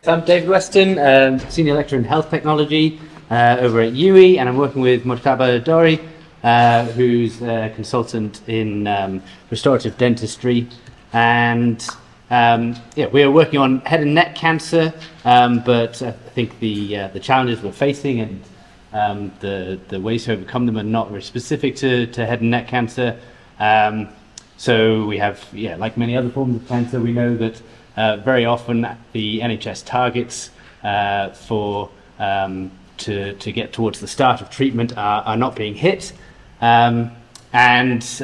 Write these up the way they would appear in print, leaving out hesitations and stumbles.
So I'm David Weston, Senior Lecturer in Health Technology over at UWE, and I'm working with Mojtaba Dorri, who's a consultant in restorative dentistry. And yeah, we are working on head and neck cancer, but I think the challenges we're facing and the ways to overcome them are not very specific to head and neck cancer. So we have, yeah, like many other forms of cancer, we know that very often the NHS targets to get towards the start of treatment are not being hit. For this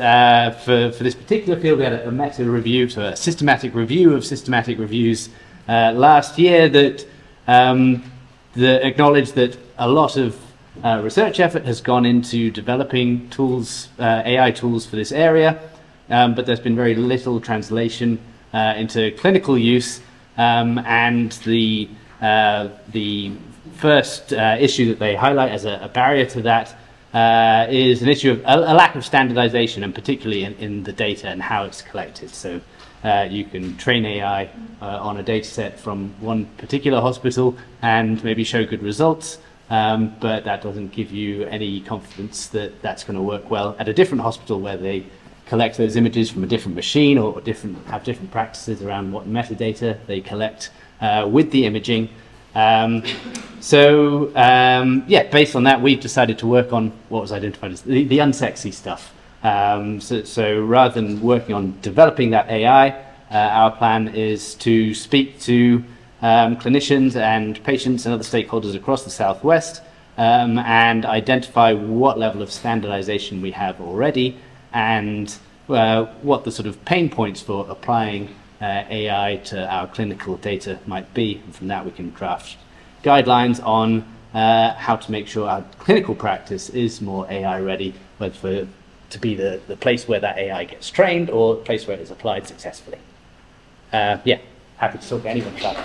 particular field, we had a meta review, so a systematic review of systematic reviews last year that acknowledged that a lot of research effort has gone into developing tools, AI tools for this area, but there's been very little translation into clinical use, and the first issue that they highlight as a barrier to that is an issue of a lack of standardization, and particularly in the data and how it's collected. So you can train AI on a data set from one particular hospital and maybe show good results, but that doesn't give you any confidence that that's going to work well at a different hospital where they collect those images from a different machine, or have different practices around what metadata they collect with the imaging. Yeah, based on that, we've decided to work on what was identified as the unsexy stuff. So rather than working on developing that AI, our plan is to speak to clinicians and patients and other stakeholders across the Southwest and identify what level of standardization we have already, and what the sort of pain points for applying AI to our clinical data might be. And from that we can draft guidelines on how to make sure our clinical practice is more AI ready, whether to be the place where that AI gets trained or the place where it is applied successfully. Yeah, happy to talk to anyone about it.